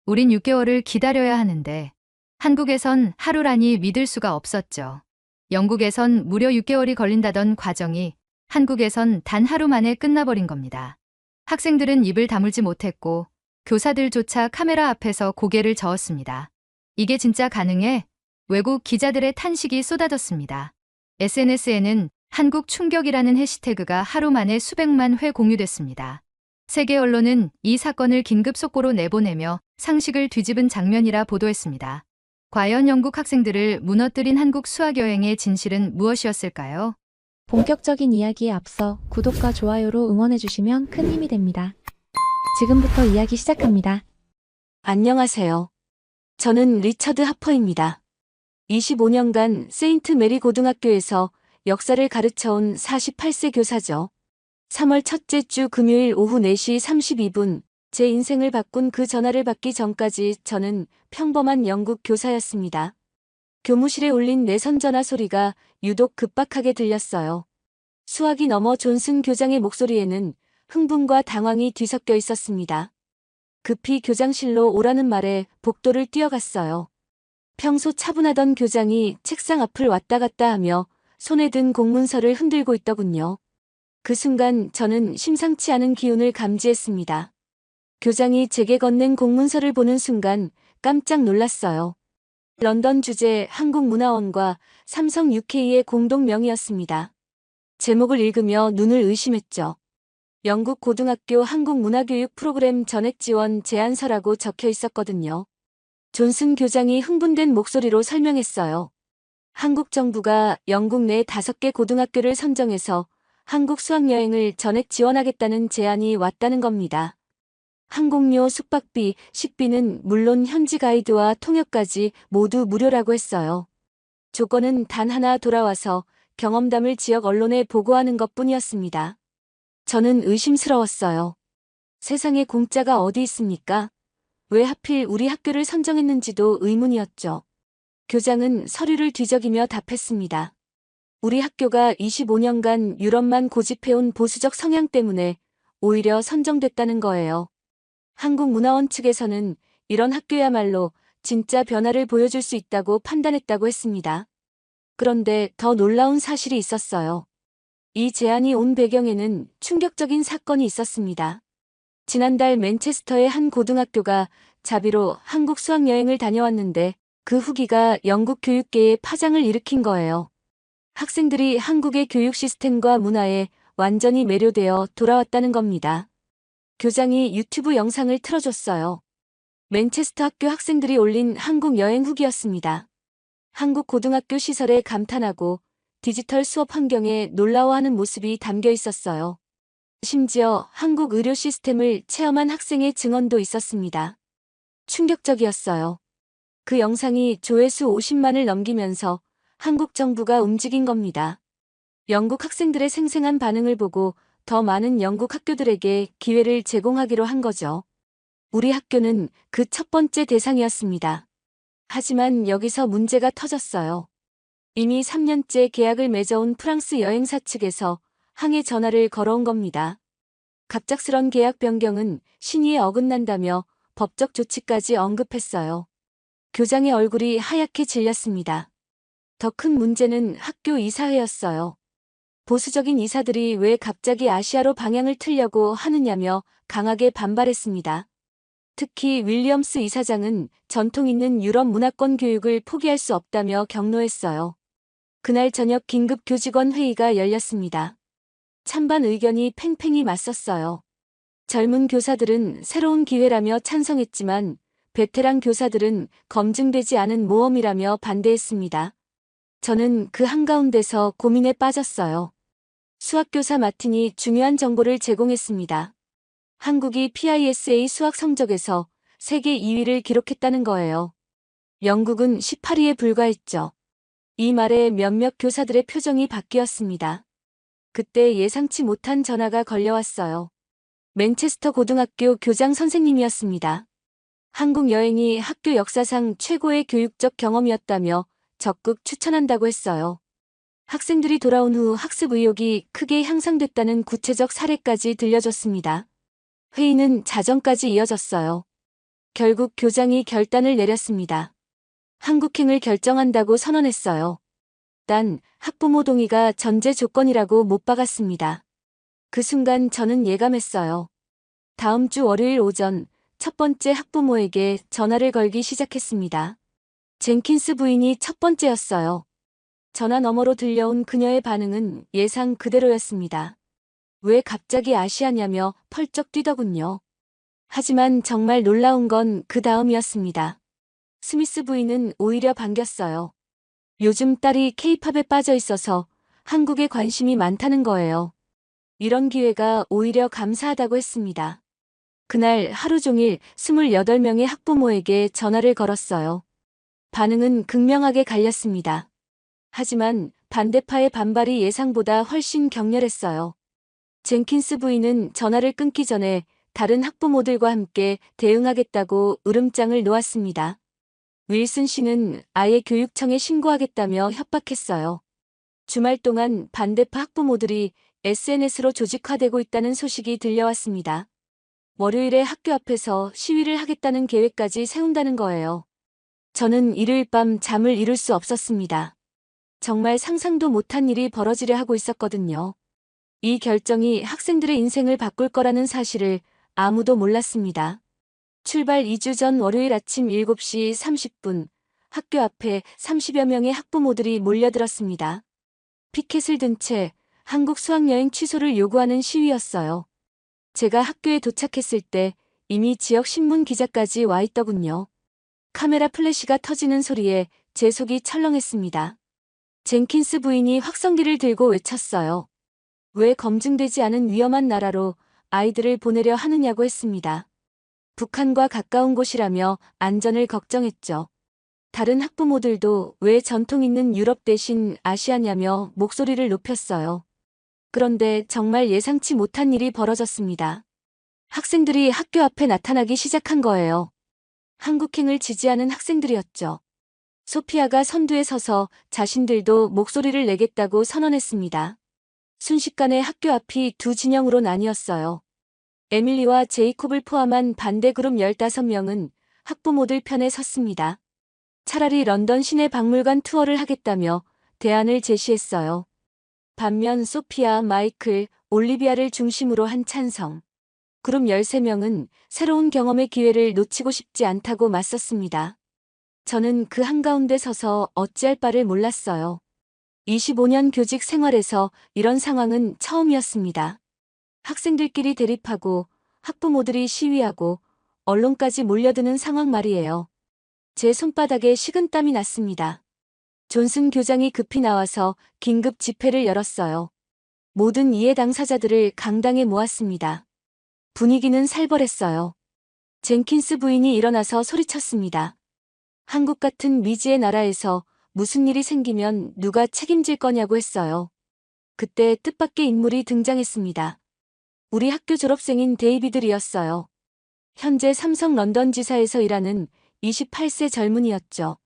우린 6개월을 기다려야 하는데 한국에선 하루라니 믿을 수가 없었죠. 영국에선 무려 6개월이 걸린다던 과정이 한국에선 단 하루 만에 끝나버린 겁니다. 학생들은 입을 다물지 못했고 교사들조차 카메라 앞에서 고개를 저었습니다. 이게 진짜 가능해? 외국 기자들의 탄식이 쏟아졌습니다. SNS에는 한국 충격이라는 해시태그가 하루 만에 수백만 회 공유됐습니다. 세계 언론은 이 사건을 긴급 속보로 내보내며 상식을 뒤집은 장면이라 보도했습니다. 과연 영국 학생들을 무너뜨린 한국 수학여행의 진실은 무엇이었을까요? 본격적인 이야기에 앞서 구독과 좋아요로 응원해주시면 큰 힘이 됩니다. 지금부터 이야기 시작합니다. 안녕하세요. 저는 리처드 하퍼입니다. 25년간 세인트 메리 고등학교에서 역사를 가르쳐온 48세 교사죠. 3월 첫째 주 금요일 오후 4시 32분, 제 인생을 바꾼 그 전화를 받기 전까지 저는 평범한 영국 교사였습니다. 교무실에 울린 내선 전화 소리가 유독 급박하게 들렸어요. 수학이 넘어 존슨 교장의 목소리에는 흥분과 당황이 뒤섞여 있었습니다. 급히 교장실로 오라는 말에 복도를 뛰어갔어요. 평소 차분하던 교장이 책상 앞을 왔다 갔다 하며 손에 든 공문서를 흔들고 있더군요. 그 순간 저는 심상치 않은 기운을 감지했습니다. 교장이 제게 건넨 공문서를 보는 순간 깜짝 놀랐어요. 런던 주재 한국문화원과 삼성 UK의 공동명의였습니다. 제목을 읽으며 눈을 의심했죠. 영국 고등학교 한국문화교육 프로그램 전액 지원 제안서라고 적혀 있었거든요. 존슨 교장이 흥분된 목소리로 설명했어요. 한국 정부가 영국 내 5개 고등학교를 선정해서 한국 수학여행을 전액 지원하겠다는 제안이 왔다는 겁니다. 항공료, 숙박비, 식비는 물론 현지 가이드와 통역까지 모두 무료라고 했어요. 조건은 단 하나, 돌아와서 경험담을 지역 언론에 보고하는 것뿐이었습니다. 저는 의심스러웠어요. 세상에 공짜가 어디 있습니까? 왜 하필 우리 학교를 선정했는지도 의문이었죠. 교장은 서류를 뒤적이며 답했습니다. 우리 학교가 25년간 유럽만 고집해온 보수적 성향 때문에 오히려 선정됐다는 거예요. 한국문화원 측에서는 이런 학교야말로 진짜 변화를 보여줄 수 있다고 판단했다고 했습니다. 그런데 더 놀라운 사실이 있었어요. 이 제안이 온 배경에는 충격적인 사건이 있었습니다. 지난달 맨체스터의 한 고등학교가 자비로 한국 수학여행을 다녀왔는데 그 후기가 영국 교육계에 파장을 일으킨 거예요. 학생들이 한국의 교육 시스템과 문화에 완전히 매료되어 돌아왔다는 겁니다. 교장이 유튜브 영상을 틀어줬어요. 맨체스터 학교 학생들이 올린 한국 여행 후기였습니다. 한국 고등학교 시설에 감탄하고 디지털 수업 환경에 놀라워하는 모습이 담겨 있었어요. 심지어 한국 의료 시스템을 체험한 학생의 증언도 있었습니다. 충격적이었어요. 그 영상이 조회수 50만을 넘기면서 한국 정부가 움직인 겁니다. 영국 학생들의 생생한 반응을 보고 더 많은 영국 학교들에게 기회를 제공하기로 한 거죠. 우리 학교는 그 첫 번째 대상이었습니다. 하지만 여기서 문제가 터졌어요. 이미 3년째 계약을 맺어온 프랑스 여행사 측에서 항해 전화를 걸어온 겁니다. 갑작스런 계약 변경은 신의에 어긋난다며 법적 조치까지 언급했어요. 교장의 얼굴이 하얗게 질렸습니다. 더 큰 문제는 학교 이사회였어요. 보수적인 이사들이 왜 갑자기 아시아로 방향을 틀려고 하느냐며 강하게 반발했습니다. 특히 윌리엄스 이사장은 전통 있는 유럽 문화권 교육을 포기할 수 없다며 경로했어요. 그날 저녁 긴급 교직원 회의가 열렸습니다. 찬반 의견이 팽팽히 맞섰어요. 젊은 교사들은 새로운 기회라며 찬성했지만 베테랑 교사들은 검증되지 않은 모험이라며 반대했습니다. 저는 그 한가운데서 고민에 빠졌어요. 수학교사 마틴이 중요한 정보를 제공했습니다. 한국이 PISA 수학 성적에서 세계 2위를 기록했다는 거예요. 영국은 18위에 불과했죠. 이 말에 몇몇 교사들의 표정이 바뀌었습니다. 그때 예상치 못한 전화가 걸려왔어요. 맨체스터 고등학교 교장 선생님이었습니다. 한국 여행이 학교 역사상 최고의 교육적 경험이었다며 적극 추천한다고 했어요. 학생들이 돌아온 후 학습 의욕이 크게 향상됐다는 구체적 사례까지 들려줬습니다. 회의는 자정까지 이어졌어요. 결국 교장이 결단을 내렸습니다. 한국행을 결정한다고 선언했어요. 단 학부모 동의가 전제 조건이라고 못 박았습니다. 그 순간 저는 예감했어요. 다음 주 월요일 오전 첫 번째 학부모에게 전화를 걸기 시작했습니다. 젠킨스 부인이 첫 번째였어요. 전화 너머로 들려온 그녀의 반응은 예상 그대로였습니다. 왜 갑자기 아시아냐며 펄쩍 뛰더군요. 하지만 정말 놀라운 건 그 다음이었습니다. 스미스 부인은 오히려 반겼어요. 요즘 딸이 케이팝에 빠져 있어서 한국에 관심이 많다는 거예요. 이런 기회가 오히려 감사하다고 했습니다. 그날 하루 종일 28명의 학부모에게 전화를 걸었어요. 반응은 극명하게 갈렸습니다. 하지만 반대파의 반발이 예상보다 훨씬 격렬했어요. 젠킨스 부인은 전화를 끊기 전에 다른 학부모들과 함께 대응하겠다고 으름장을 놓았습니다. 윌슨 씨는 아예 교육청에 신고하겠다며 협박했어요. 주말 동안 반대파 학부모들이 SNS로 조직화되고 있다는 소식이 들려왔습니다. 월요일에 학교 앞에서 시위를 하겠다는 계획까지 세운다는 거예요. 저는 일요일 밤 잠을 이룰 수 없었습니다. 정말 상상도 못한 일이 벌어지려 하고 있었거든요. 이 결정이 학생들의 인생을 바꿀 거라는 사실을 아무도 몰랐습니다. 출발 2주 전 월요일 아침 7시 30분, 학교 앞에 30여 명의 학부모들이 몰려들었습니다. 피켓을 든 채 한국 수학여행 취소를 요구하는 시위였어요. 제가 학교에 도착했을 때 이미 지역 신문 기자까지 와 있더군요. 카메라 플래시가 터지는 소리에 제 속이 철렁했습니다. 젠킨스 부인이 확성기를 들고 외쳤어요. 왜 검증되지 않은 위험한 나라로 아이들을 보내려 하느냐고 했습니다. 북한과 가까운 곳이라며 안전을 걱정했죠. 다른 학부모들도 왜 전통 있는 유럽 대신 아시아냐며 목소리를 높였어요. 그런데 정말 예상치 못한 일이 벌어졌습니다. 학생들이 학교 앞에 나타나기 시작한 거예요. 한국행을 지지하는 학생들이었죠. 소피아가 선두에 서서 자신들도 목소리를 내겠다고 선언했습니다. 순식간에 학교 앞이 두 진영으로 나뉘었어요. 에밀리와 제이콥을 포함한 반대 그룹 15명은 학부모들 편에 섰습니다. 차라리 런던 시내 박물관 투어를 하겠다며 대안을 제시했어요. 반면 소피아, 마이클, 올리비아를 중심으로 한 찬성. 그룹 13명은 새로운 경험의 기회를 놓치고 싶지 않다고 맞섰습니다. 저는 그 한가운데 서서 어찌할 바를 몰랐어요. 25년 교직 생활에서 이런 상황은 처음이었습니다. 학생들끼리 대립하고 학부모들이 시위하고 언론까지 몰려드는 상황 말이에요. 제 손바닥에 식은땀이 났습니다. 존슨 교장이 급히 나와서 긴급 집회를 열었어요. 모든 이해 당사자들을 강당에 모았습니다. 분위기는 살벌했어요. 젠킨스 부인이 일어나서 소리쳤습니다. 한국 같은 미지의 나라에서 무슨 일이 생기면 누가 책임질 거냐고 했어요. 그때 뜻밖의 인물이 등장했습니다. 우리 학교 졸업생인 데이비드 리였어요. 현재 삼성 런던 지사에서 일하는 28세 젊은이였죠.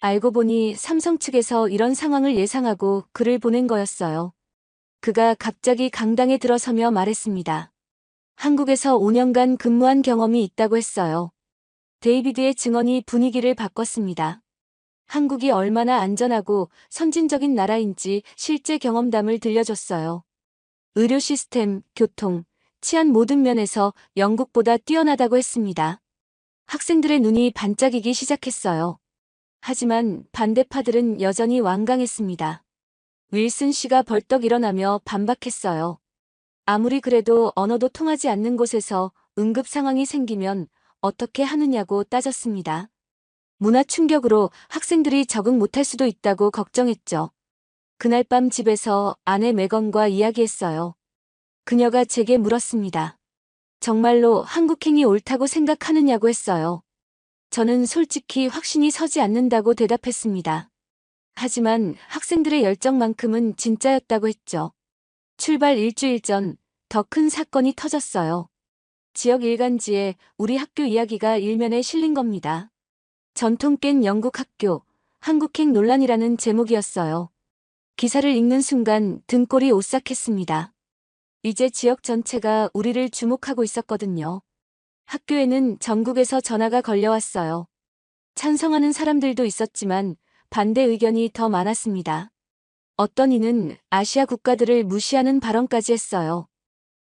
알고 보니 삼성 측에서 이런 상황을 예상하고 글을 보낸 거였어요. 그가 갑자기 강당에 들어서며 말했습니다. 한국에서 5년간 근무한 경험이 있다고 했어요. 데이비드의 증언이 분위기를 바꿨습니다. 한국이 얼마나 안전하고 선진적인 나라인지 실제 경험담을 들려줬어요. 의료 시스템, 교통, 치안 모든 면에서 영국보다 뛰어나다고 했습니다. 학생들의 눈이 반짝이기 시작했어요. 하지만 반대파들은 여전히 완강했습니다. 윌슨 씨가 벌떡 일어나며 반박했어요. 아무리 그래도 언어도 통하지 않는 곳에서 응급 상황이 생기면 어떻게 하느냐고 따졌습니다. 문화 충격으로 학생들이 적응 못할 수도 있다고 걱정했죠. 그날 밤 집에서 아내 메건과 이야기했어요. 그녀가 제게 물었습니다. 정말로 한국행이 옳다고 생각하느냐고 했어요. 저는 솔직히 확신이 서지 않는다고 대답했습니다. 하지만 학생들의 열정만큼은 진짜였다고 했죠. 출발 일주일 전 더 큰 사건이 터졌어요. 지역 일간지에 우리 학교 이야기가 일면에 실린 겁니다. 전통 깬 영국 학교, 한국행 논란이라는 제목이었어요. 기사를 읽는 순간 등골이 오싹했습니다. 이제 지역 전체가 우리를 주목하고 있었거든요. 학교에는 전국에서 전화가 걸려왔어요. 찬성하는 사람들도 있었지만 반대 의견이 더 많았습니다. 어떤 이는 아시아 국가들을 무시하는 발언까지 했어요.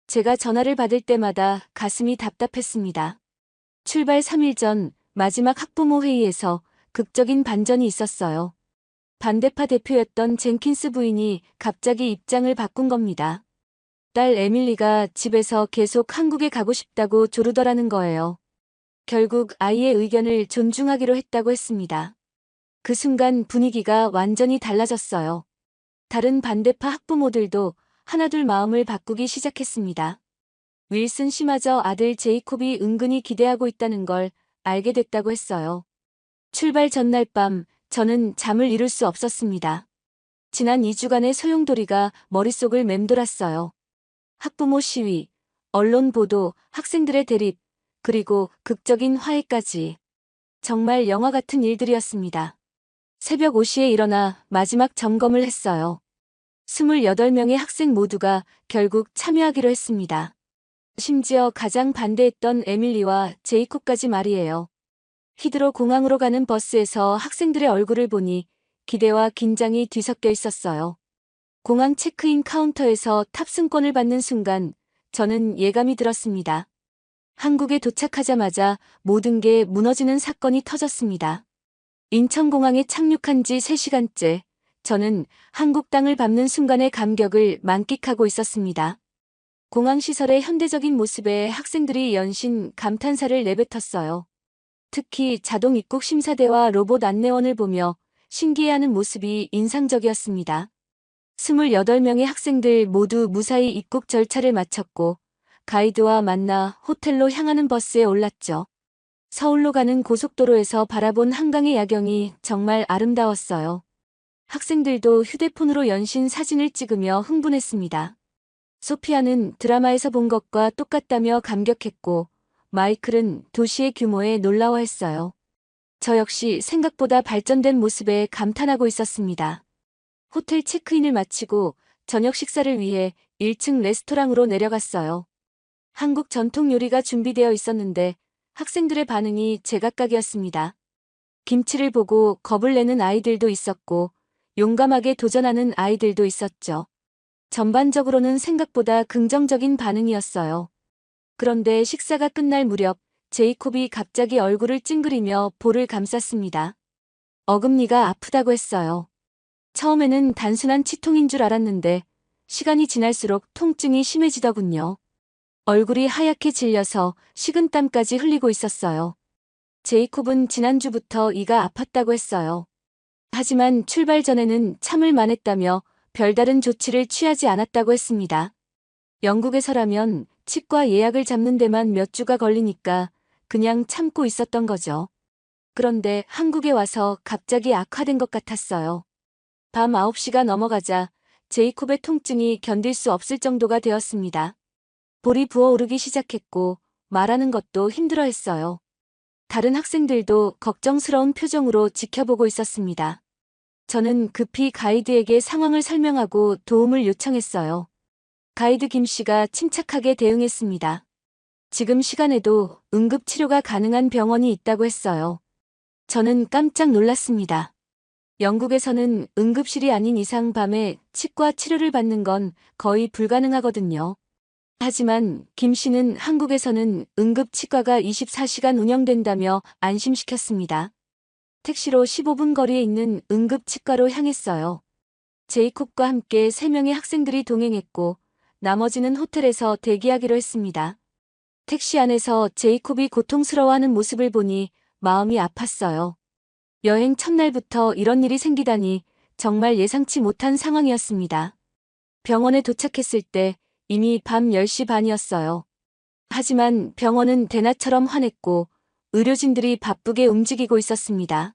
제가 전화를 받을 때마다 가슴이 답답했습니다. 출발 3일 전 마지막 학부모 회의에서 극적인 반전이 있었어요. 반대파 대표였던 젠킨스 부인이 갑자기 입장을 바꾼 겁니다. 딸 에밀리가 집에서 계속 한국에 가고 싶다고 조르더라는 거예요. 결국 아이의 의견을 존중하기로 했다고 했습니다. 그 순간 분위기가 완전히 달라졌어요. 다른 반대파 학부모들도 하나둘 마음을 바꾸기 시작했습니다. 윌슨 씨마저 아들 제이콥이 은근히 기대하고 있다는 걸 알게 됐다고 했어요. 출발 전날 밤 저는 잠을 이룰 수 없었습니다. 지난 2주간의 소용돌이가 머릿속을 맴돌았어요. 학부모 시위, 언론 보도, 학생들의 대립, 그리고 극적인 화해까지. 정말 영화 같은 일들이었습니다. 새벽 5시에 일어나 마지막 점검을 했어요. 28명의 학생 모두가 결국 참여하기로 했습니다. 심지어 가장 반대했던 에밀리와 제이콥까지 말이에요. 히드로 공항으로 가는 버스에서 학생들의 얼굴을 보니 기대와 긴장이 뒤섞여 있었어요. 공항 체크인 카운터에서 탑승권을 받는 순간 저는 예감이 들었습니다. 한국에 도착하자마자 모든 게 무너지는 사건이 터졌습니다. 인천공항에 착륙한 지 3시간째 저는 한국 땅을 밟는 순간의 감격을 만끽하고 있었습니다. 공항 시설의 현대적인 모습에 학생들이 연신 감탄사를 내뱉었어요. 특히 자동 입국 심사대와 로봇 안내원을 보며 신기해하는 모습이 인상적이었습니다. 28명의 학생들 모두 무사히 입국 절차를 마쳤고 가이드와 만나 호텔로 향하는 버스에 올랐죠. 서울로 가는 고속도로에서 바라본 한강의 야경이 정말 아름다웠어요. 학생들도 휴대폰으로 연신 사진을 찍으며 흥분했습니다. 소피아는 드라마에서 본 것과 똑같다며 감격했고 마이클은 도시의 규모에 놀라워했어요. 저 역시 생각보다 발전된 모습에 감탄하고 있었습니다. 호텔 체크인을 마치고 저녁 식사를 위해 1층 레스토랑으로 내려갔어요. 한국 전통 요리가 준비되어 있었는데 학생들의 반응이 제각각이었습니다. 김치를 보고 겁을 내는 아이들도 있었고 용감하게 도전하는 아이들도 있었죠. 전반적으로는 생각보다 긍정적인 반응이었어요. 그런데 식사가 끝날 무렵 제이콥이 갑자기 얼굴을 찡그리며 볼을 감쌌습니다. 어금니가 아프다고 했어요. 처음에는 단순한 치통인 줄 알았는데 시간이 지날수록 통증이 심해지더군요. 얼굴이 하얗게 질려서 식은땀까지 흘리고 있었어요. 제이콥은 지난주부터 이가 아팠다고 했어요. 하지만 출발 전에는 참을 만했다며 별다른 조치를 취하지 않았다고 했습니다. 영국에서라면 치과 예약을 잡는 데만 몇 주가 걸리니까 그냥 참고 있었던 거죠. 그런데 한국에 와서 갑자기 악화된 것 같았어요. 밤 9시가 넘어가자 제이콥의 통증이 견딜 수 없을 정도가 되었습니다. 볼이 부어오르기 시작했고 말하는 것도 힘들어했어요. 다른 학생들도 걱정스러운 표정으로 지켜보고 있었습니다. 저는 급히 가이드에게 상황을 설명하고 도움을 요청했어요. 가이드 김 씨가 침착하게 대응했습니다. 지금 시간에도 응급치료가 가능한 병원이 있다고 했어요. 저는 깜짝 놀랐습니다. 영국에서는 응급실이 아닌 이상 밤에 치과 치료를 받는 건 거의 불가능하거든요. 하지만 김 씨는 한국에서는 응급치과가 24시간 운영된다며 안심시켰습니다. 택시로 15분 거리에 있는 응급치과로 향했어요. 제이콥과 함께 3명의 학생들이 동행했고 나머지는 호텔에서 대기하기로 했습니다. 택시 안에서 제이콥이 고통스러워하는 모습을 보니 마음이 아팠어요. 여행 첫날부터 이런 일이 생기다니 정말 예상치 못한 상황이었습니다. 병원에 도착했을 때 이미 밤 10시 반이었어요. 하지만 병원은 대낮처럼 환했고 의료진들이 바쁘게 움직이고 있었습니다.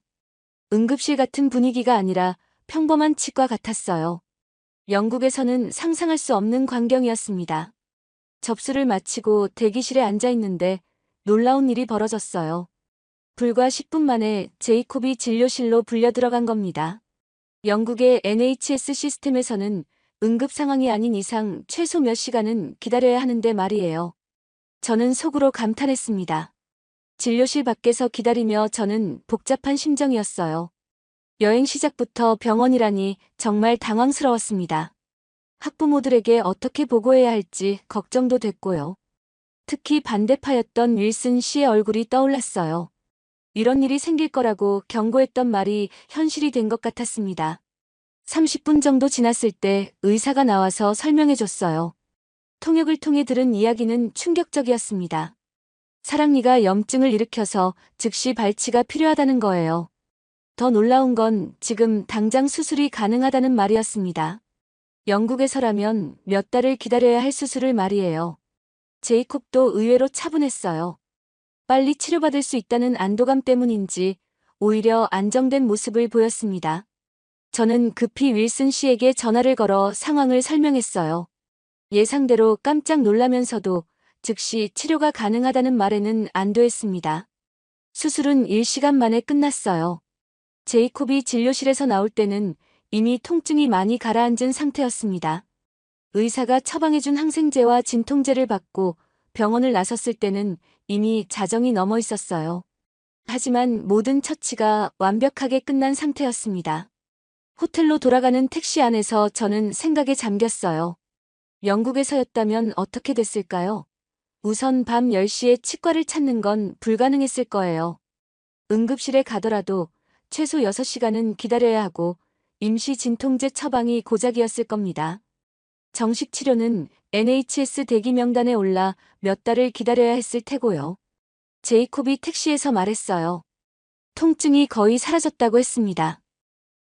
응급실 같은 분위기가 아니라 평범한 치과 같았어요. 영국에서는 상상할 수 없는 광경이었습니다. 접수를 마치고 대기실에 앉아 있는데 놀라운 일이 벌어졌어요. 불과 10분 만에 제이콥이 진료실로 불려 들어간 겁니다. 영국의 NHS 시스템에서는 응급 상황이 아닌 이상 최소 몇 시간은 기다려야 하는데 말이에요. 저는 속으로 감탄했습니다. 진료실 밖에서 기다리며 저는 복잡한 심정이었어요. 여행 시작부터 병원이라니 정말 당황스러웠습니다. 학부모들에게 어떻게 보고해야 할지 걱정도 됐고요. 특히 반대파였던 윌슨 씨의 얼굴이 떠올랐어요. 이런 일이 생길 거라고 경고했던 말이 현실이 된 것 같았습니다. 30분 정도 지났을 때 의사가 나와서 설명해줬어요. 통역을 통해 들은 이야기는 충격적이었습니다. 사랑니가 염증을 일으켜서 즉시 발치가 필요하다는 거예요. 더 놀라운 건 지금 당장 수술이 가능하다는 말이었습니다. 영국에서라면 몇 달을 기다려야 할 수술을 말이에요. 제이콥도 의외로 차분했어요. 빨리 치료받을 수 있다는 안도감 때문인지 오히려 안정된 모습을 보였습니다. 저는 급히 윌슨 씨에게 전화를 걸어 상황을 설명했어요. 예상대로 깜짝 놀라면서도 즉시 치료가 가능하다는 말에는 안도했습니다. 수술은 1시간 만에 끝났어요. 제이콥이 진료실에서 나올 때는 이미 통증이 많이 가라앉은 상태였습니다. 의사가 처방해준 항생제와 진통제를 받고 병원을 나섰을 때는 이미 자정이 넘어 있었어요. 하지만 모든 처치가 완벽하게 끝난 상태였습니다. 호텔로 돌아가는 택시 안에서 저는 생각에 잠겼어요. 영국에서였다면 어떻게 됐을까요? 우선 밤 10시에 치과를 찾는 건 불가능했을 거예요. 응급실에 가더라도 최소 6시간은 기다려야 하고 임시 진통제 처방이 고작이었을 겁니다. 정식 치료는 NHS 대기 명단에 올라 몇 달을 기다려야 했을 테고요. 제이콥이 택시에서 말했어요. 통증이 거의 사라졌다고 했습니다.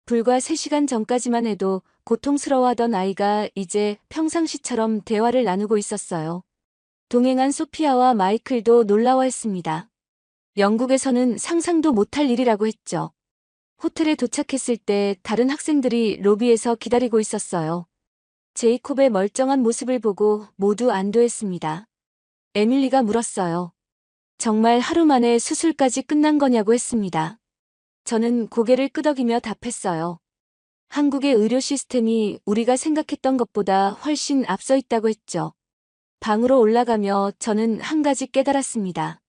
불과 3시간 전까지만 해도 고통스러워하던 아이가 이제 평상시처럼 대화를 나누고 있었어요. 동행한 소피아와 마이클도 놀라워했습니다. 영국에서는 상상도 못할 일이라고 했죠. 호텔에 도착했을 때 다른 학생들이 로비에서 기다리고 있었어요. 제이콥의 멀쩡한 모습을 보고 모두 안도했습니다. 에밀리가 물었어요. 정말 하루 만에 수술까지 끝난 거냐고 했습니다. 저는 고개를 끄덕이며 답했어요. 한국의 의료 시스템이 우리가 생각했던 것보다 훨씬 앞서 있다고 했죠. 방으로 올라가며 저는 한 가지 깨달았습니다.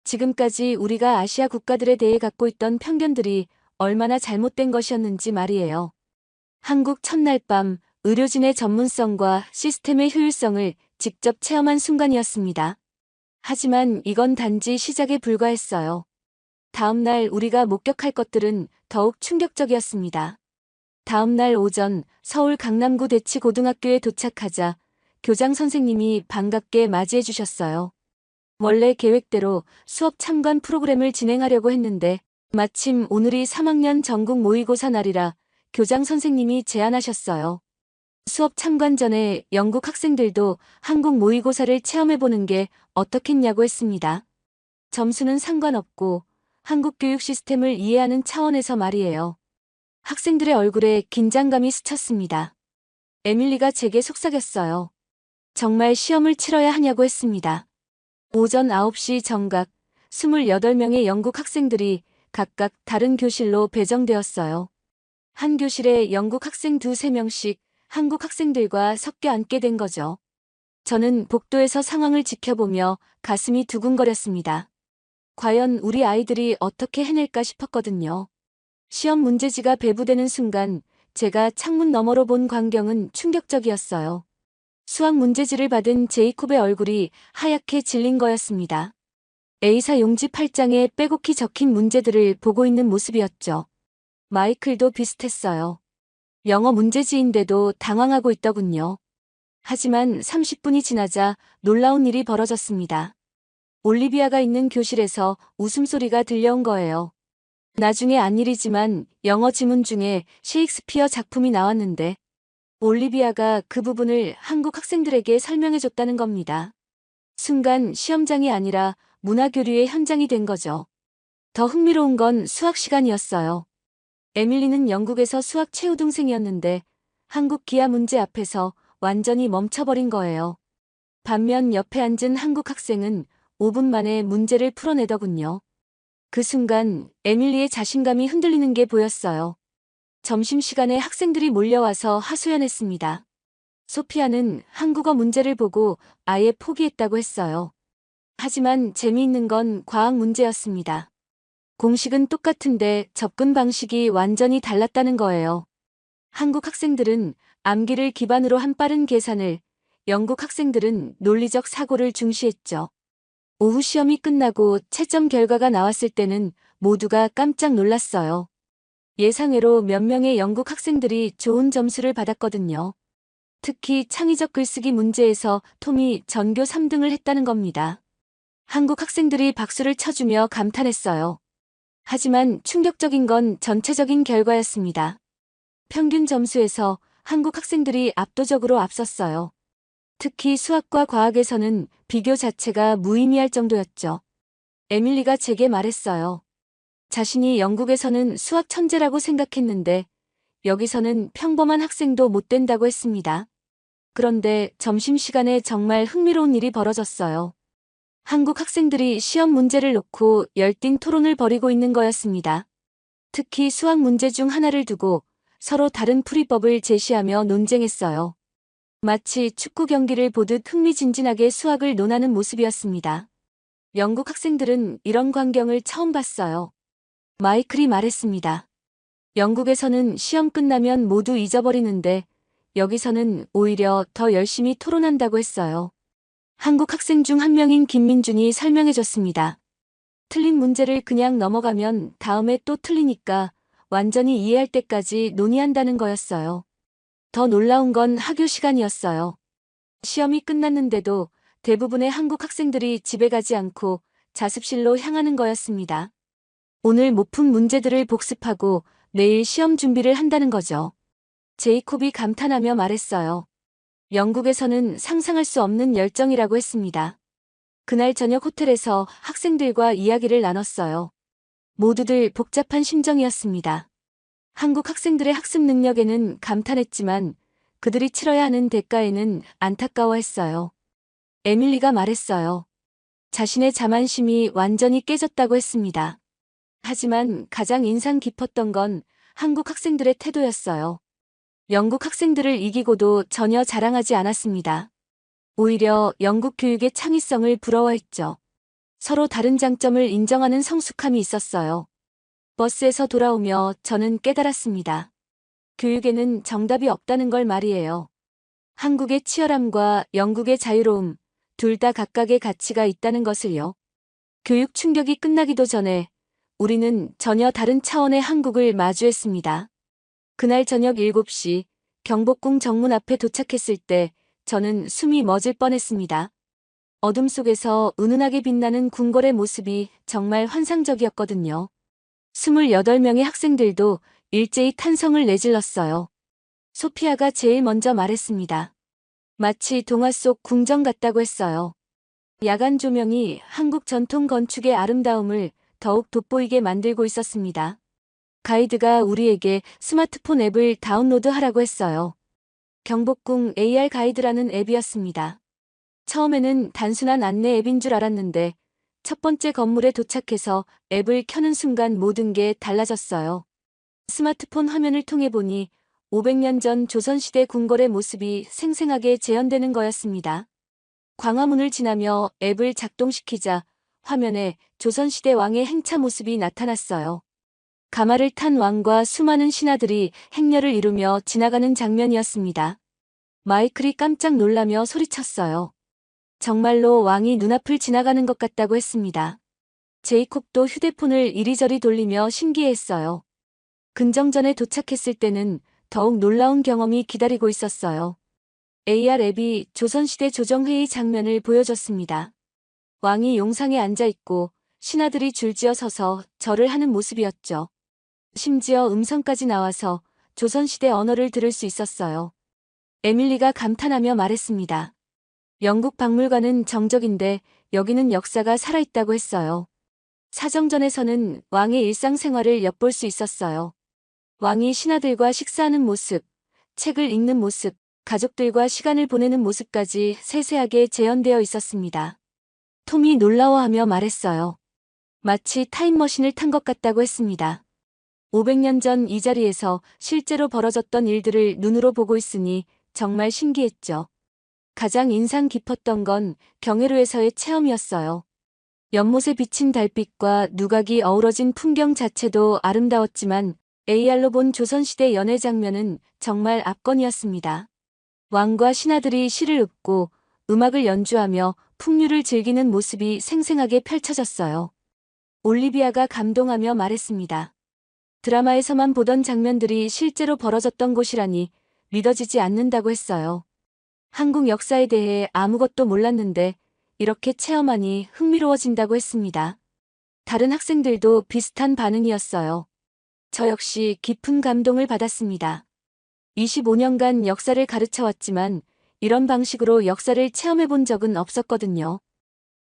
지금까지 우리가 아시아 국가들에 대해 갖고 있던 편견들이 얼마나 잘못된 것이었는지 말이에요. 한국 첫날 밤 의료진의 전문성과 시스템의 효율성을 직접 체험한 순간이었습니다. 하지만 이건 단지 시작에 불과했어요. 다음 날 우리가 목격할 것들은 더욱 충격적이었습니다. 다음 날 오전 서울 강남구 대치고등학교에 도착하자 교장 선생님이 반갑게 맞이해 주셨어요. 원래 계획대로 수업 참관 프로그램을 진행하려고 했는데 마침 오늘이 3학년 전국 모의고사 날이라 교장 선생님이 제안하셨어요. 수업 참관 전에 영국 학생들도 한국 모의고사를 체험해보는 게 어떻겠냐고 했습니다. 점수는 상관없고 한국 교육 시스템을 이해하는 차원에서 말이에요. 학생들의 얼굴에 긴장감이 스쳤습니다. 에밀리가 제게 속삭였어요. 정말 시험을 치러야 하냐고 했습니다. 오전 9시 정각 28명의 영국 학생들이 각각 다른 교실로 배정되었어요. 한 교실에 영국 학생 2~3명씩 한국 학생들과 섞여 앉게 된 거죠. 저는 복도에서 상황을 지켜보며 가슴이 두근거렸습니다. 과연 우리 아이들이 어떻게 해낼까 싶었거든요. 시험 문제지가 배부되는 순간 제가 창문 너머로 본 광경은 충격적이었어요. 수학 문제지를 받은 제이콥의 얼굴이 하얗게 질린 거였습니다. A사 용지 8장에 빼곡히 적힌 문제들을 보고 있는 모습이었죠. 마이클도 비슷했어요. 영어 문제지인데도 당황하고 있더군요. 하지만 30분이 지나자 놀라운 일이 벌어졌습니다. 올리비아가 있는 교실에서 웃음소리가 들려온 거예요. 나중에 안 일이지만 영어 지문 중에 셰익스피어 작품이 나왔는데 올리비아가 그 부분을 한국 학생들에게 설명해줬다는 겁니다. 순간 시험장이 아니라 문화교류의 현장이 된 거죠. 더 흥미로운 건 수학 시간이었어요. 에밀리는 영국에서 수학 최우등생이었는데 한국 기하 문제 앞에서 완전히 멈춰버린 거예요. 반면 옆에 앉은 한국 학생은 5분 만에 문제를 풀어내더군요. 그 순간 에밀리의 자신감이 흔들리는 게 보였어요. 점심시간에 학생들이 몰려와서 하소연했습니다. 소피아는 한국어 문제를 보고 아예 포기했다고 했어요. 하지만 재미있는 건 과학 문제였습니다. 공식은 똑같은데 접근 방식이 완전히 달랐다는 거예요. 한국 학생들은 암기를 기반으로 한 빠른 계산을, 영국 학생들은 논리적 사고를 중시했죠. 오후 시험이 끝나고 채점 결과가 나왔을 때는 모두가 깜짝 놀랐어요. 예상외로 몇 명의 영국 학생들이 좋은 점수를 받았거든요. 특히 창의적 글쓰기 문제에서 톰이 전교 3등을 했다는 겁니다. 한국 학생들이 박수를 쳐주며 감탄했어요. 하지만 충격적인 건 전체적인 결과였습니다. 평균 점수에서 한국 학생들이 압도적으로 앞섰어요. 특히 수학과 과학에서는 비교 자체가 무의미할 정도였죠. 에밀리가 제게 말했어요. 자신이 영국에서는 수학 천재라고 생각했는데 여기서는 평범한 학생도 못 된다고 했습니다. 그런데 점심시간에 정말 흥미로운 일이 벌어졌어요. 한국 학생들이 시험 문제를 놓고 열띤 토론을 벌이고 있는 거였습니다. 특히 수학 문제 중 하나를 두고 서로 다른 풀이법을 제시하며 논쟁했어요. 마치 축구 경기를 보듯 흥미진진하게 수학을 논하는 모습이었습니다. 영국 학생들은 이런 광경을 처음 봤어요. 마이클이 말했습니다. 영국에서는 시험 끝나면 모두 잊어버리는데 여기서는 오히려 더 열심히 토론한다고 했어요. 한국 학생 중 한 명인 김민준이 설명해줬습니다. 틀린 문제를 그냥 넘어가면 다음에 또 틀리니까 완전히 이해할 때까지 논의한다는 거였어요. 더 놀라운 건 학교 시간이었어요. 시험이 끝났는데도 대부분의 한국 학생들이 집에 가지 않고 자습실로 향하는 거였습니다. 오늘 못 푼 문제들을 복습하고 내일 시험 준비를 한다는 거죠. 제이콥이 감탄하며 말했어요. 영국에서는 상상할 수 없는 열정이라고 했습니다. 그날 저녁 호텔에서 학생들과 이야기를 나눴어요. 모두들 복잡한 심정이었습니다. 한국 학생들의 학습 능력에는 감탄했지만 그들이 치러야 하는 대가에는 안타까워했어요. 에밀리가 말했어요. 자신의 자만심이 완전히 깨졌다고 했습니다. 하지만 가장 인상 깊었던 건 한국 학생들의 태도였어요. 영국 학생들을 이기고도 전혀 자랑하지 않았습니다. 오히려 영국 교육의 창의성을 부러워했죠. 서로 다른 장점을 인정하는 성숙함이 있었어요. 버스에서 돌아오며 저는 깨달았습니다. 교육에는 정답이 없다는 걸 말이에요. 한국의 치열함과 영국의 자유로움, 둘 다 각각의 가치가 있다는 것을요. 교육 충격이 끝나기도 전에 우리는 전혀 다른 차원의 한국을 마주했습니다. 그날 저녁 7시 경복궁 정문 앞에 도착했을 때 저는 숨이 멎을 뻔했습니다. 어둠 속에서 은은하게 빛나는 궁궐의 모습이 정말 환상적이었거든요. 28명의 학생들도 일제히 탄성을 내질렀어요. 소피아가 제일 먼저 말했습니다. 마치 동화 속 궁정 같다고 했어요. 야간 조명이 한국 전통 건축의 아름다움을 더욱 돋보이게 만들고 있었습니다. 가이드가 우리에게 스마트폰 앱을 다운로드하라고 했어요. 경복궁 AR 가이드라는 앱이었습니다. 처음에는 단순한 안내 앱인 줄 알았는데 첫 번째 건물에 도착해서 앱을 켜는 순간 모든 게 달라졌어요. 스마트폰 화면을 통해 보니 500년 전 조선시대 궁궐의 모습이 생생하게 재현되는 거였습니다. 광화문을 지나며 앱을 작동시키자 화면에 조선시대 왕의 행차 모습이 나타났어요. 가마를 탄 왕과 수많은 신하들이 행렬을 이루며 지나가는 장면이었습니다. 마이클이 깜짝 놀라며 소리쳤어요. 정말로 왕이 눈앞을 지나가는 것 같다고 했습니다. 제이콥도 휴대폰을 이리저리 돌리며 신기해했어요. 근정전에 도착했을 때는 더욱 놀라운 경험이 기다리고 있었어요. AR 앱이 조선시대 조정회의 장면을 보여줬습니다. 왕이 용상에 앉아있고 신하들이 줄지어 서서 절을 하는 모습이었죠. 심지어 음성까지 나와서 조선시대 언어를 들을 수 있었어요. 에밀리가 감탄하며 말했습니다. 영국 박물관은 정적인데 여기는 역사가 살아있다고 했어요. 사정전에서는 왕의 일상생활을 엿볼 수 있었어요. 왕이 신하들과 식사하는 모습, 책을 읽는 모습, 가족들과 시간을 보내는 모습까지 세세하게 재현되어 있었습니다. 톰이 놀라워하며 말했어요. 마치 타임머신을 탄 것 같다고 했습니다. 500년 전 이 자리에서 실제로 벌어졌던 일들을 눈으로 보고 있으니 정말 신기했죠. 가장 인상 깊었던 건 경회로에서의 체험이었어요. 연못에 비친 달빛과 누각이 어우러진 풍경 자체도 아름다웠지만 AR로 본 조선시대 연애 장면은 정말 압권이었습니다. 왕과 신하들이 시를 읊고 음악을 연주하며 풍류를 즐기는 모습이 생생하게 펼쳐졌어요. 올리비아가 감동하며 말했습니다. 드라마에서만 보던 장면들이 실제로 벌어졌던 곳이라니 믿어지지 않는다고 했어요. 한국 역사에 대해 아무것도 몰랐는데 이렇게 체험하니 흥미로워진다고 했습니다. 다른 학생들도 비슷한 반응이었어요. 저 역시 깊은 감동을 받았습니다. 25년간 역사를 가르쳐 왔지만 이런 방식으로 역사를 체험해 본 적은 없었거든요.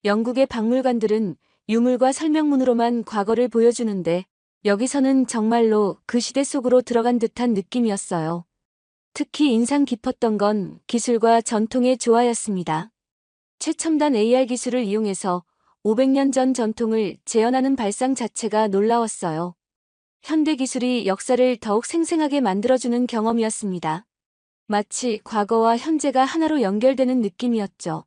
영국의 박물관들은 유물과 설명문으로만 과거를 보여주는데 여기서는 정말로 그 시대 속으로 들어간 듯한 느낌이었어요. 특히 인상 깊었던 건 기술과 전통의 조화였습니다. 최첨단 AR 기술을 이용해서 500년 전 전통을 재현하는 발상 자체가 놀라웠어요. 현대 기술이 역사를 더욱 생생하게 만들어주는 경험이었습니다. 마치 과거와 현재가 하나로 연결되는 느낌이었죠.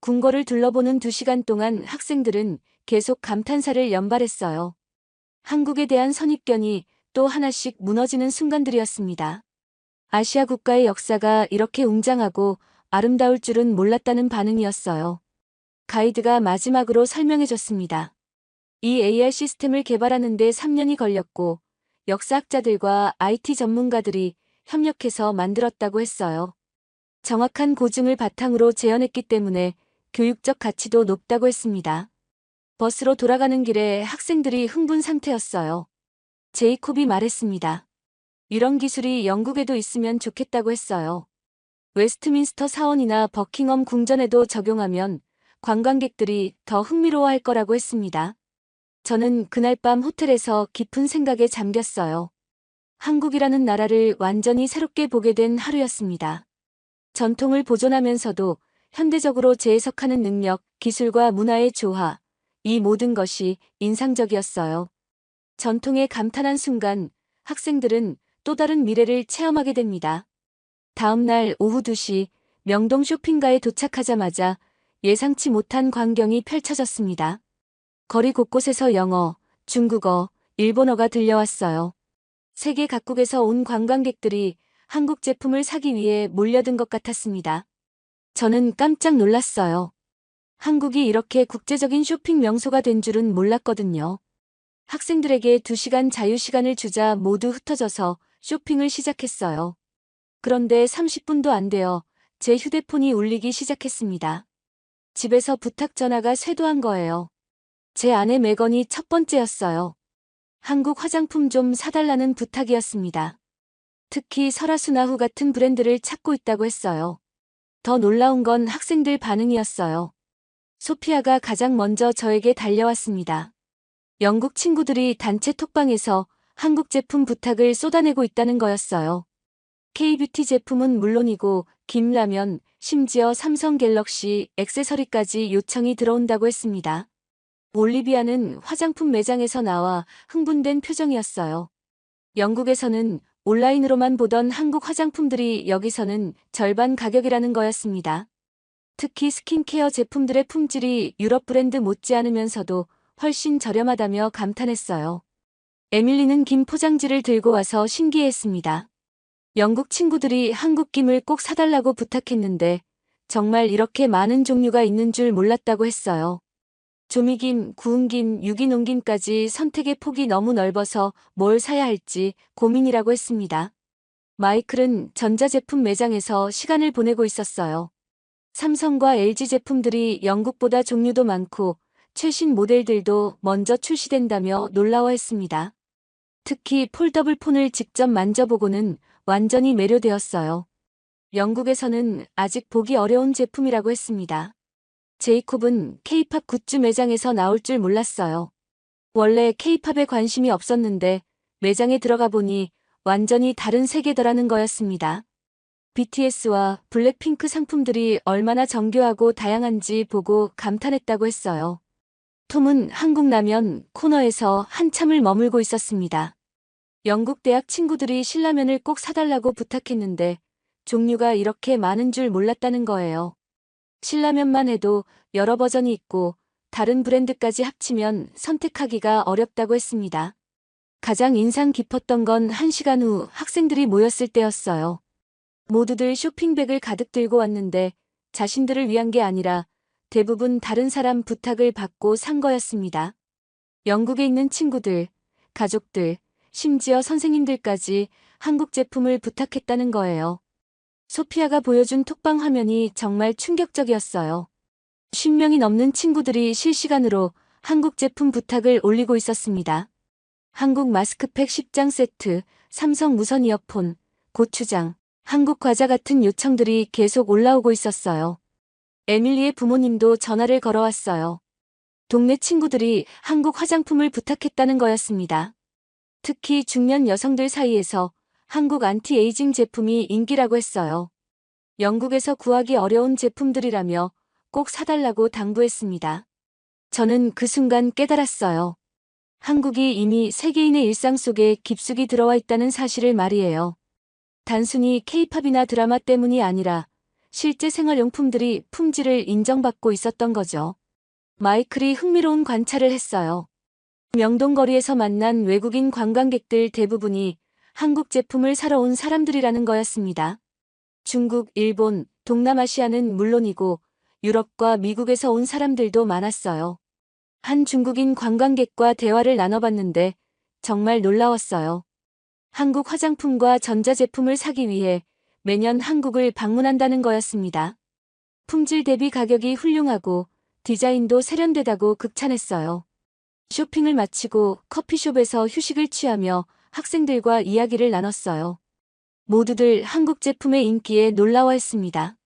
궁궐을 둘러보는 2시간 동안 학생들은 계속 감탄사를 연발했어요. 한국에 대한 선입견이 또 하나씩 무너지는 순간들이었습니다. 아시아 국가의 역사가 이렇게 웅장하고 아름다울 줄은 몰랐다는 반응이었어요. 가이드가 마지막으로 설명해줬습니다. 이 AR 시스템을 개발하는 데 3년이 걸렸고 역사학자들과 IT 전문가들이 협력해서 만들었다고 했어요. 정확한 고증을 바탕으로 재현했기 때문에 교육적 가치도 높다고 했습니다. 버스로 돌아가는 길에 학생들이 흥분 상태였어요. 제이콥이 말했습니다. 이런 기술이 영국에도 있으면 좋겠다고 했어요. 웨스트민스터 사원이나 버킹엄 궁전에도 적용하면 관광객들이 더 흥미로워할 거라고 했습니다. 저는 그날 밤 호텔에서 깊은 생각에 잠겼어요. 한국이라는 나라를 완전히 새롭게 보게 된 하루였습니다. 전통을 보존하면서도 현대적으로 재해석하는 능력, 기술과 문화의 조화, 이 모든 것이 인상적이었어요. 전통에 감탄한 순간 학생들은 또 다른 미래를 체험하게 됩니다. 다음 날 오후 2시 명동 쇼핑가에 도착하자마자 예상치 못한 광경이 펼쳐졌습니다. 거리 곳곳에서 영어, 중국어, 일본어가 들려왔어요. 세계 각국에서 온 관광객들이 한국 제품을 사기 위해 몰려든 것 같았습니다. 저는 깜짝 놀랐어요. 한국이 이렇게 국제적인 쇼핑 명소가 된 줄은 몰랐거든요. 학생들에게 2시간 자유시간을 주자 모두 흩어져서 쇼핑을 시작했어요. 그런데 30분도 안 되어 제 휴대폰이 울리기 시작했습니다. 집에서 부탁 전화가 쇄도한 거예요. 제 아내 메건이 첫 번째였어요. 한국 화장품 좀 사달라는 부탁이었습니다. 특히 설화수나후 같은 브랜드를 찾고 있다고 했어요. 더 놀라운 건 학생들 반응이었어요. 소피아가 가장 먼저 저에게 달려왔습니다. 영국 친구들이 단체 톡방에서 한국 제품 부탁을 쏟아내고 있다는 거였어요. K뷰티 제품은 물론이고 김라면, 심지어 삼성 갤럭시 액세서리까지 요청이 들어온다고 했습니다. 올리비아는 화장품 매장에서 나와 흥분된 표정이었어요. 영국에서는 온라인으로만 보던 한국 화장품들이 여기서는 절반 가격이라는 거였습니다. 특히 스킨케어 제품들의 품질이 유럽 브랜드 못지않으면서도 훨씬 저렴하다며 감탄했어요. 에밀리는 김 포장지를 들고 와서 신기해했습니다. 영국 친구들이 한국 김을 꼭 사달라고 부탁했는데 정말 이렇게 많은 종류가 있는 줄 몰랐다고 했어요. 조미김, 구운김, 유기농김까지 선택의 폭이 너무 넓어서 뭘 사야 할지 고민이라고 했습니다. 마이클은 전자제품 매장에서 시간을 보내고 있었어요. 삼성과 LG 제품들이 영국보다 종류도 많고 최신 모델들도 먼저 출시된다며 놀라워했습니다. 특히 폴더블 폰을 직접 만져보고는 완전히 매료되었어요. 영국에서는 아직 보기 어려운 제품이라고 했습니다. 제이콥은 K-팝 굿즈 매장에서 나올 줄 몰랐어요. 원래 K-팝에 관심이 없었는데 매장에 들어가 보니 완전히 다른 세계더라는 거였습니다. BTS와 블랙핑크 상품들이 얼마나 정교하고 다양한지 보고 감탄했다고 했어요. 톰은 한국 라면 코너에서 한참을 머물고 있었습니다. 영국 대학 친구들이 신라면을 꼭 사달라고 부탁했는데 종류가 이렇게 많은 줄 몰랐다는 거예요. 신라면만 해도 여러 버전이 있고 다른 브랜드까지 합치면 선택하기가 어렵다고 했습니다. 가장 인상 깊었던 건 1시간 후 학생들이 모였을 때였어요. 모두들 쇼핑백을 가득 들고 왔는데 자신들을 위한 게 아니라 대부분 다른 사람 부탁을 받고 산 거였습니다. 영국에 있는 친구들, 가족들, 심지어 선생님들까지 한국 제품을 부탁했다는 거예요. 소피아가 보여준 톡방 화면이 정말 충격적이었어요. 10명이 넘는 친구들이 실시간으로 한국 제품 부탁을 올리고 있었습니다. 한국 마스크팩 10장 세트, 삼성 무선 이어폰, 고추장, 한국 과자 같은 요청들이 계속 올라오고 있었어요. 에밀리의 부모님도 전화를 걸어왔어요. 동네 친구들이 한국 화장품을 부탁했다는 거였습니다. 특히 중년 여성들 사이에서 한국 안티에이징 제품이 인기라고 했어요. 영국에서 구하기 어려운 제품들이라며 꼭 사달라고 당부했습니다. 저는 그 순간 깨달았어요. 한국이 이미 세계인의 일상 속에 깊숙이 들어와 있다는 사실을 말이에요. 단순히 케이팝이나 드라마 때문이 아니라 실제 생활용품들이 품질을 인정받고 있었던 거죠. 마이클이 흥미로운 관찰을 했어요. 명동거리에서 만난 외국인 관광객들 대부분이 한국 제품을 사러 온 사람들이라는 거였습니다. 중국, 일본, 동남아시아는 물론이고 유럽과 미국에서 온 사람들도 많았어요. 한 중국인 관광객과 대화를 나눠봤는데 정말 놀라웠어요. 한국 화장품과 전자제품을 사기 위해 매년 한국을 방문한다는 거였습니다. 품질 대비 가격이 훌륭하고 디자인도 세련되다고 극찬했어요. 쇼핑을 마치고 커피숍에서 휴식을 취하며 학생들과 이야기를 나눴어요. 모두들 한국 제품의 인기에 놀라워했습니다.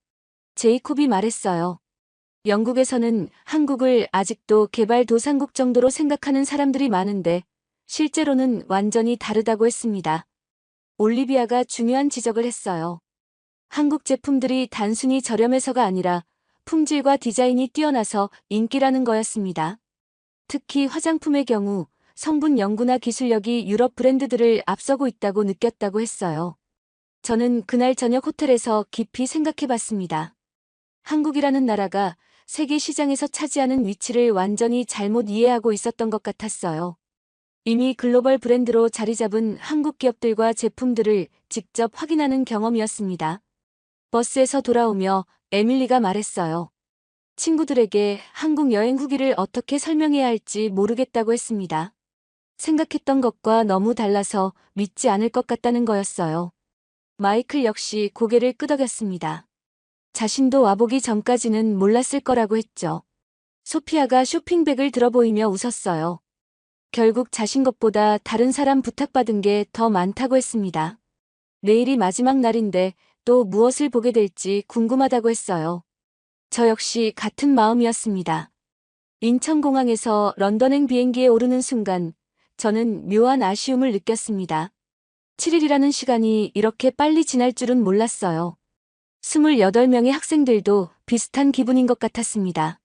제이콥이 말했어요. 영국에서는 한국을 아직도 개발도상국 정도로 생각하는 사람들이 많은데 실제로는 완전히 다르다고 했습니다. 올리비아가 중요한 지적을 했어요. 한국 제품들이 단순히 저렴해서가 아니라 품질과 디자인이 뛰어나서 인기라는 거였습니다. 특히 화장품의 경우 성분 연구나 기술력이 유럽 브랜드들을 앞서고 있다고 느꼈다고 했어요. 저는 그날 저녁 호텔에서 깊이 생각해봤습니다. 한국이라는 나라가 세계 시장에서 차지하는 위치를 완전히 잘못 이해하고 있었던 것 같았어요. 이미 글로벌 브랜드로 자리 잡은 한국 기업들과 제품들을 직접 확인하는 경험이었습니다. 버스에서 돌아오며 에밀리가 말했어요. 친구들에게 한국 여행 후기를 어떻게 설명해야 할지 모르겠다고 했습니다. 생각했던 것과 너무 달라서 믿지 않을 것 같다는 거였어요. 마이클 역시 고개를 끄덕였습니다. 자신도 와보기 전까지는 몰랐을 거라고 했죠. 소피아가 쇼핑백을 들어보이며 웃었어요. 결국 자신 것보다 다른 사람 부탁받은 게 더 많다고 했습니다. 내일이 마지막 날인데 또 무엇을 보게 될지 궁금하다고 했어요. 저 역시 같은 마음이었습니다. 인천공항에서 런던행 비행기에 오르는 순간 저는 묘한 아쉬움을 느꼈습니다. 7일이라는 시간이 이렇게 빨리 지날 줄은 몰랐어요. 28명의 학생들도 비슷한 기분인 것 같았습니다.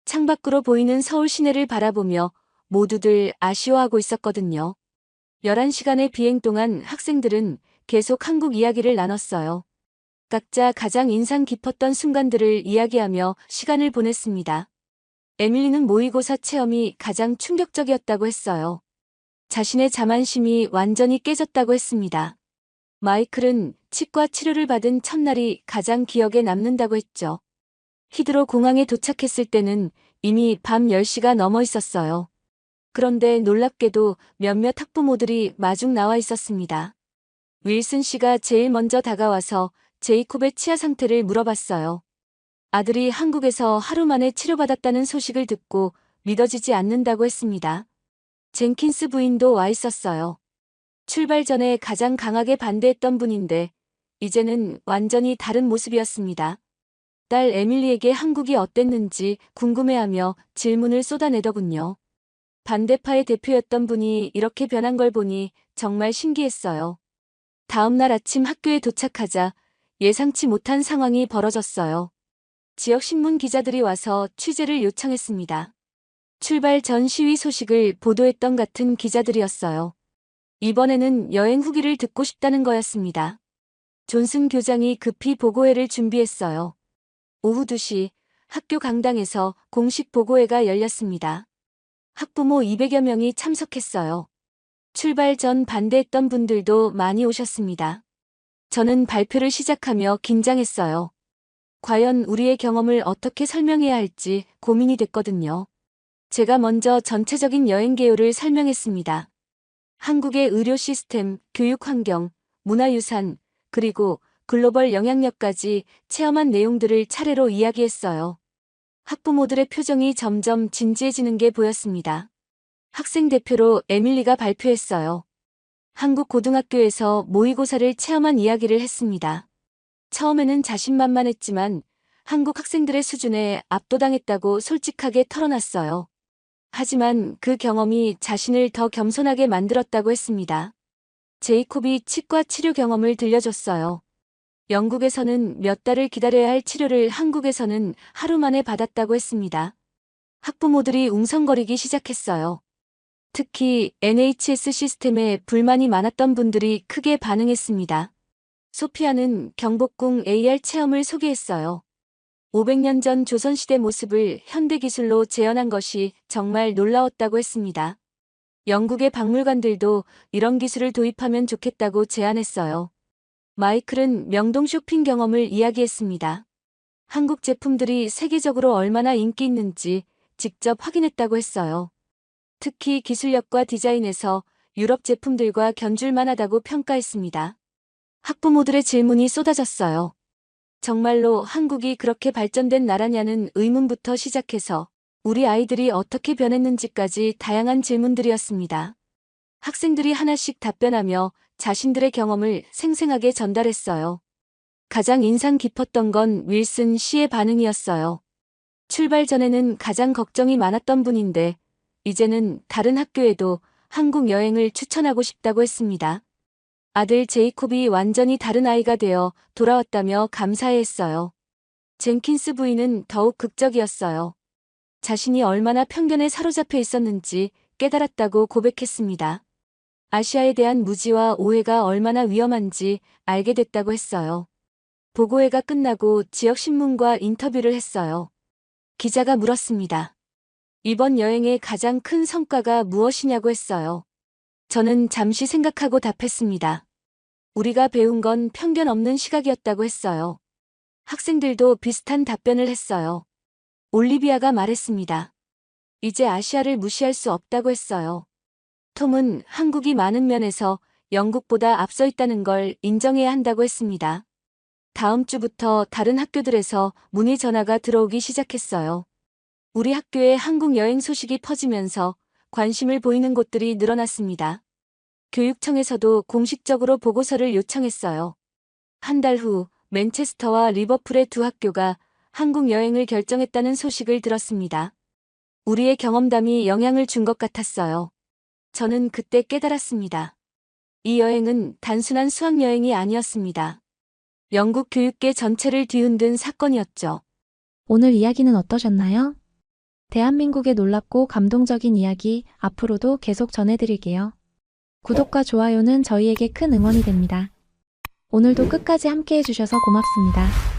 창밖으로 보이는 서울 시내를 바라보며 모두들 아쉬워하고 있었거든요. 11시간의 비행 동안 학생들은 계속 한국 이야기를 나눴어요. 각자 가장 인상 깊었던 순간들을 이야기하며 시간을 보냈습니다. 에밀리는 모의고사 체험이 가장 충격적이었다고 했어요. 자신의 자만심이 완전히 깨졌다고 했습니다. 마이클은 치과 치료를 받은 첫날이 가장 기억에 남는다고 했죠. 히드로 공항에 도착했을 때는 이미 밤 10시가 넘어 있었어요. 그런데 놀랍게도 몇몇 학부모들이 마중 나와 있었습니다. 윌슨 씨가 제일 먼저 다가와서 제이콥의 치아 상태를 물어봤어요. 아들이 한국에서 하루 만에 치료받았다는 소식을 듣고 믿어지지 않는다고 했습니다. 젠킨스 부인도 와 있었어요. 출발 전에 가장 강하게 반대했던 분인데 이제는 완전히 다른 모습이었습니다. 딸 에밀리에게 한국이 어땠는지 궁금해하며 질문을 쏟아내더군요. 반대파의 대표였던 분이 이렇게 변한 걸 보니 정말 신기했어요. 다음 날 아침 학교에 도착하자 예상치 못한 상황이 벌어졌어요. 지역 신문 기자들이 와서 취재를 요청했습니다. 출발 전 시위 소식을 보도했던 같은 기자들이었어요. 이번에는 여행 후기를 듣고 싶다는 거였습니다. 존슨 교장이 급히 보고회를 준비했어요. 오후 2시 학교 강당에서 공식 보고회가 열렸습니다. 학부모 200여 명이 참석했어요. 출발 전 반대했던 분들도 많이 오셨습니다. 저는 발표를 시작하며 긴장했어요. 과연 우리의 경험을 어떻게 설명해야 할지 고민이 됐거든요. 제가 먼저 전체적인 여행 개요를 설명했습니다. 한국의 의료 시스템, 교육 환경, 문화유산, 그리고 글로벌 영향력까지 체험한 내용들을 차례로 이야기했어요. 학부모들의 표정이 점점 진지해지는 게 보였습니다. 학생 대표로 에밀리가 발표했어요. 한국 고등학교에서 모의고사를 체험한 이야기를 했습니다. 처음에는 자신만만했지만 한국 학생들의 수준에 압도당했다고 솔직하게 털어놨어요. 하지만 그 경험이 자신을 더 겸손하게 만들었다고 했습니다. 제이콥이 치과 치료 경험을 들려줬어요. 영국에서는 몇 달을 기다려야 할 치료를 한국에서는 하루 만에 받았다고 했습니다. 학부모들이 웅성거리기 시작했어요. 특히 NHS 시스템에 불만이 많았던 분들이 크게 반응했습니다. 소피아는 경복궁 AR 체험을 소개했어요. 500년 전 조선시대 모습을 현대기술로 재현한 것이 정말 놀라웠다고 했습니다. 영국의 박물관들도 이런 기술을 도입하면 좋겠다고 제안했어요. 마이클은 명동 쇼핑 경험을 이야기했습니다. 한국 제품들이 세계적으로 얼마나 인기 있는지 직접 확인했다고 했어요. 특히 기술력과 디자인에서 유럽 제품들과 견줄만 하다고 평가했습니다. 학부모들의 질문이 쏟아졌어요. 정말로 한국이 그렇게 발전된 나라냐는 의문부터 시작해서 우리 아이들이 어떻게 변했는지까지 다양한 질문들이었습니다. 학생들이 하나씩 답변하며 자신들의 경험을 생생하게 전달했어요. 가장 인상 깊었던 건 윌슨 씨의 반응이었어요. 출발 전에는 가장 걱정이 많았던 분인데 이제는 다른 학교에도 한국 여행을 추천하고 싶다고 했습니다. 아들 제이콥이 완전히 다른 아이가 되어 돌아왔다며 감사해했어요. 젠킨스 부인은 더욱 극적이었어요. 자신이 얼마나 편견에 사로잡혀 있었는지 깨달았다고 고백했습니다. 아시아에 대한 무지와 오해가 얼마나 위험한지 알게 됐다고 했어요. 보고회가 끝나고 지역신문과 인터뷰를 했어요. 기자가 물었습니다. 이번 여행의 가장 큰 성과가 무엇이냐고 했어요. 저는 잠시 생각하고 답했습니다. 우리가 배운 건 편견 없는 시각이었다고 했어요. 학생들도 비슷한 답변을 했어요. 올리비아가 말했습니다. 이제 아시아를 무시할 수 없다고 했어요. 톰은 한국이 많은 면에서 영국보다 앞서 있다는 걸 인정해야 한다고 했습니다. 다음 주부터 다른 학교들에서 문의 전화가 들어오기 시작했어요. 우리 학교에 한국 여행 소식이 퍼지면서 관심을 보이는 곳들이 늘어났습니다. 교육청에서도 공식적으로 보고서를 요청했어요. 한 달 후 맨체스터와 리버풀의 두 학교가 한국 여행을 결정했다는 소식을 들었습니다. 우리의 경험담이 영향을 준 것 같았어요. 저는 그때 깨달았습니다. 이 여행은 단순한 수학여행이 아니었습니다. 영국 교육계 전체를 뒤흔든 사건이었죠. 오늘 이야기는 어떠셨나요? 대한민국의 놀랍고 감동적인 이야기 앞으로도 계속 전해드릴게요. 구독과 좋아요는 저희에게 큰 응원이 됩니다. 오늘도 끝까지 함께 해주셔서 고맙습니다.